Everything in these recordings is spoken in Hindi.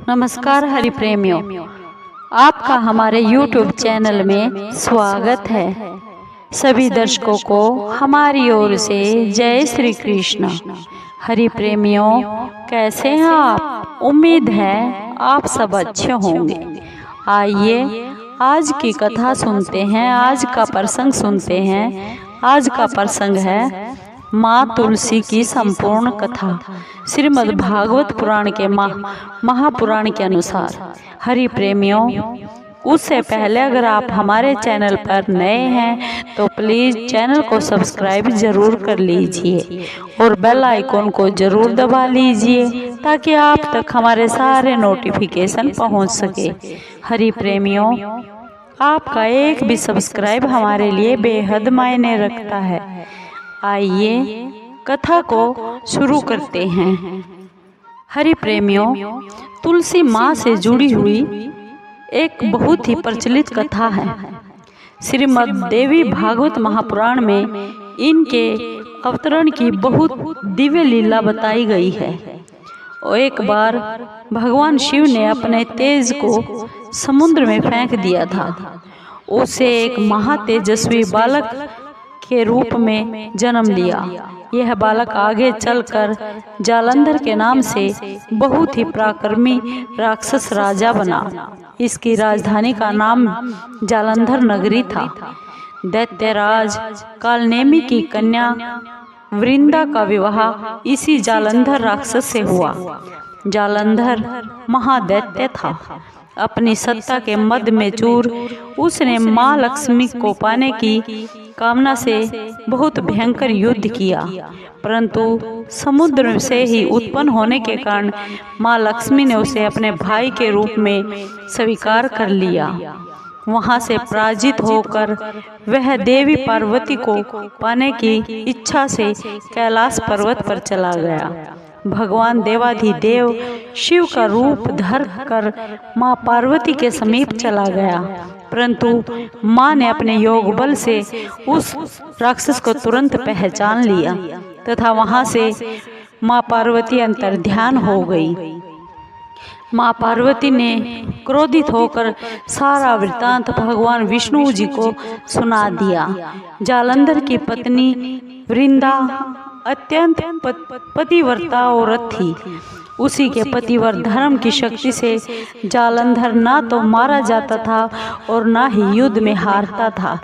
नमस्कार हरि प्रेमियों, आपका हमारे YouTube चैनल में स्वागत है। सभी दर्शकों को हमारी ओर से जय श्री कृष्ण। हरि प्रेमियों, कैसे हैं आप? उम्मीद है आप सब अच्छे होंगे। आइए आज की कथा सुनते हैं, आज का प्रसंग सुनते हैं। आज का प्रसंग है माँ तुलसी की संपूर्ण कथा, श्रीमद् भागवत पुराण के महापुराण के अनुसार। हरि प्रेमियों, उससे पहले अगर आप हमारे चैनल पर नए हैं तो प्लीज़ चैनल को सब्सक्राइब जरूर कर लीजिए और बेल आइकॉन को जरूर दबा लीजिए ताकि आप तक हमारे सारे नोटिफिकेशन पहुंच सके। हरि प्रेमियों, आपका एक भी सब्सक्राइब हमारे लिए बेहद मायने रखता है। आइए कथा को शुरू करते हैं। हरि प्रेमियों, तुलसी माँ से जुड़ी हुई एक बहुत ही प्रचलित कथा है। श्रीमद् देवी भागवत महापुराण में इनके अवतरण की बहुत दिव्य लीला बताई गई है। और एक बार भगवान शिव ने अपने तेज को समुद्र में फेंक दिया था। उसे एक महातेजस्वी बालक के रूप में जन्म लिया। यह बालक आगे चलकर जालंधर के नाम से बहुत ही पराक्रमी राक्षस राजा बना। इसकी राजधानी का नाम जालंधर नगरी था। दैत्यराज कालनेमी की कन्या वृंदा का विवाह इसी जालंधर राक्षस से हुआ। जालंधर महादैत्य था। अपनी सत्ता के मद में चूर उसने माँ लक्ष्मी को पाने की कामना से बहुत भयंकर युद्ध किया, परंतु समुद्र से ही उत्पन्न होने के कारण माँ लक्ष्मी ने उसे अपने भाई के रूप में स्वीकार कर लिया। वहां से पराजित होकर वह देवी पार्वती को पाने की इच्छा से कैलाश पर्वत पर चला गया। भगवान देवाधिदेव शिव का रूप धर कर माँ पार्वती के समीप चला गया, परंतु माँ ने अपने योग बल से उस राक्षस को तुरंत पहचान लिया तथा वहां से माँ पार्वती अंतर्ध्यान हो गई। माँ पार्वती ने क्रोधित होकर सारा वृत्तांत भगवान विष्णु जी को सुना दिया। जालंधर की पत्नी वृंदा अत्यंत पतिव्रता औरत थी। उसी के पतिव्रत धर्म की शक्ति से जालंधर ना तो मारा जाता था और ना ही युद्ध में हारता था।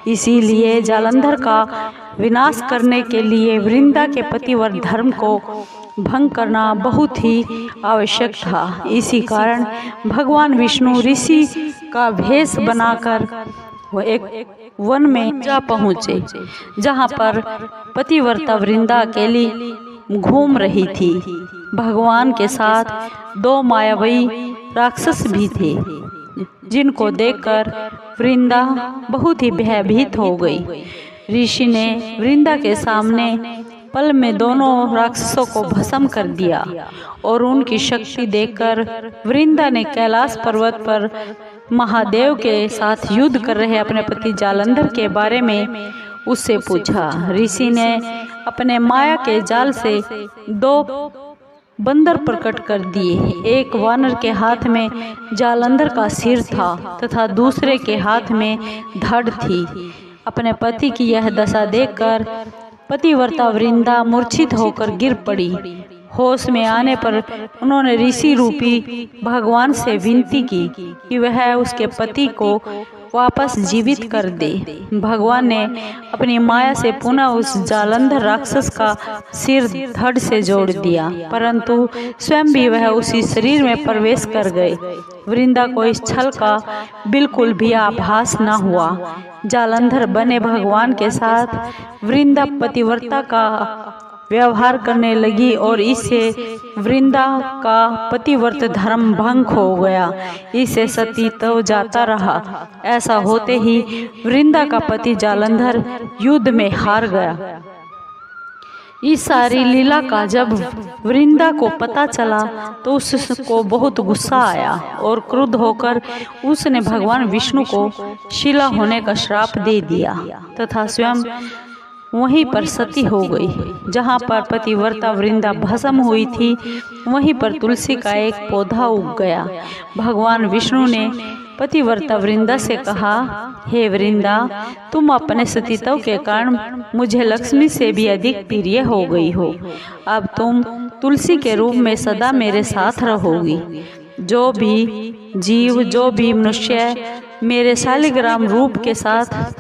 इसीलिए जालंधर का विनाश करने के लिए वृंदा के पतिव्रत धर्म को भंग करना बहुत ही आवश्यक था। इसी कारण भगवान विष्णु ऋषि का भेष बनाकर वो एक वन में जा पहुँचे, जहाँ पर पतिव्रता वृंदा अकेली घूम रही थी। भगवान के साथ दो मायावी राक्षस भी थे, जिनको देखकर वृंदा बहुत ही भयभीत हो गई। ऋषि ने वृंदा के सामने पल में दोनों राक्षसों को भस्म कर दिया और उनकी शक्ति देखकर वृंदा ने कैलाश पर्वत पर महादेव के साथ युद्ध कर रहे अपने पति जालंधर के बारे में उससे पूछा। ऋषि ने अपने माया के जाल से दो बंदर प्रकट कर दिए। एक वानर के हाथ में जालंधर का सिर था तथा दूसरे के हाथ में धड़ थी। अपने पति की यह दशा देखकर पतिव्रता वृंदा मूर्छित होकर गिर पड़ी। होश में आने पर उन्होंने ऋषि रूपी भगवान से विनती की कि वह उसके पति को वापस जीवित कर दे। भगवान ने अपनी माया से पुनः उस जालंधर राक्षस का सिर धड़ से जोड़ दिया, परंतु स्वयं भी वह उसी शरीर में प्रवेश कर गए। वृंदा को इस छल का बिल्कुल भी आभास न हुआ। जालंधर बने भगवान के साथ वृंदा पतिव्रता का व्यवहार करने लगी और इससे वृंदा का पतिव्रत धर्म भंग हो गया। इससे सती तो जाता रहा। ऐसा होते ही वृंदा का पति जालंधर युद्ध में हार गया। इस सारी लीला का जब वृंदा को पता चला तो उसको बहुत गुस्सा आया और क्रुद्ध होकर उसने भगवान विष्णु को शिला होने का श्राप दे दिया तथा स्वयं वहीं पर सती हो गई। जहाँ पर पतिव्रता वृंदा भस्म हुई थी, वहीं पर तुलसी का एक पौधा उग गया। भगवान विष्णु ने पतिव्रता वृंदा से कहा, हे वृंदा, तुम अपने सतीत्व के कारण मुझे लक्ष्मी से भी अधिक प्रिय हो गई हो। अब तुम तुलसी के रूप में सदा मेरे साथ रहोगी। जो भी जीव, जो भी मनुष्य मेरे शालिग्राम रूप के साथ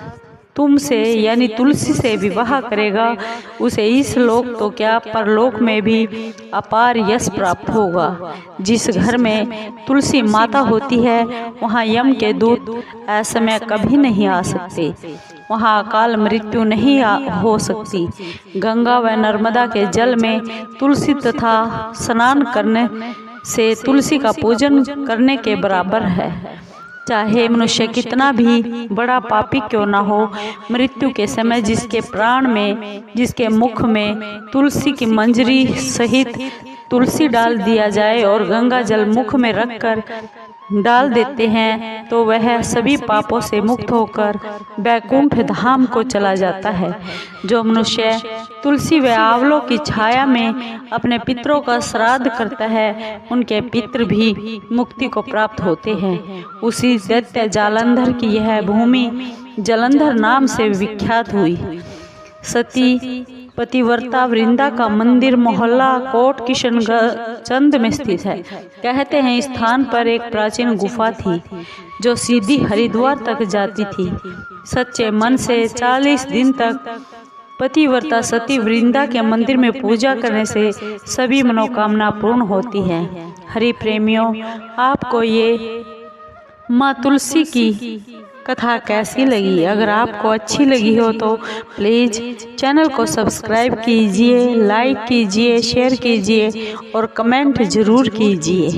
तुमसे यानी तुलसी से विवाह करेगा, उसे इस लोक तो क्या परलोक में भी अपार यश प्राप्त होगा। जिस घर में तुलसी माता होती है, वहाँ यम के दूत असमय कभी नहीं आ सकते, वहाँ अकाल मृत्यु नहीं हो सकती। गंगा व नर्मदा के जल में तुलसी तथा स्नान करने से तुलसी का पूजन करने के बराबर है। चाहे मनुष्य कितना भी बड़ा पापी क्यों न हो, मृत्यु के समय जिसके प्राण में, जिसके मुख में तुलसी की मंजरी सहित तुलसी डाल दिया जाए और गंगा जल मुख में रखकर डाल देते हैं, तो वह सभी पापों से मुक्त होकर वैकुंठ धाम को चला जाता है। जो मनुष्य तुलसी व आंवलों की छाया में अपने पितरों का श्राद्ध करता है, उनके पितृ भी मुक्ति को प्राप्त होते हैं। उसी दैत्य जालंधर की यह भूमि जलंधर नाम से विख्यात हुई। सती पतिव्रता वृंदा का मंदिर मोहल्ला कोट किशनगंज में स्थित है। कहते हैं इस स्थान पर एक प्राचीन गुफा थी जो सीधी हरिद्वार तक जाती थी। सच्चे मन से 40 दिन तक पतिव्रता सती वृंदा के मंदिर में पूजा करने से सभी मनोकामना पूर्ण होती है। हरि प्रेमियों, आपको ये माँ तुलसी की कथा कैसी लगी? अगर आपको अच्छी लगी हो तो प्लीज़ चैनल को सब्सक्राइब कीजिए, लाइक कीजिए, शेयर कीजिए और कमेंट ज़रूर कीजिए।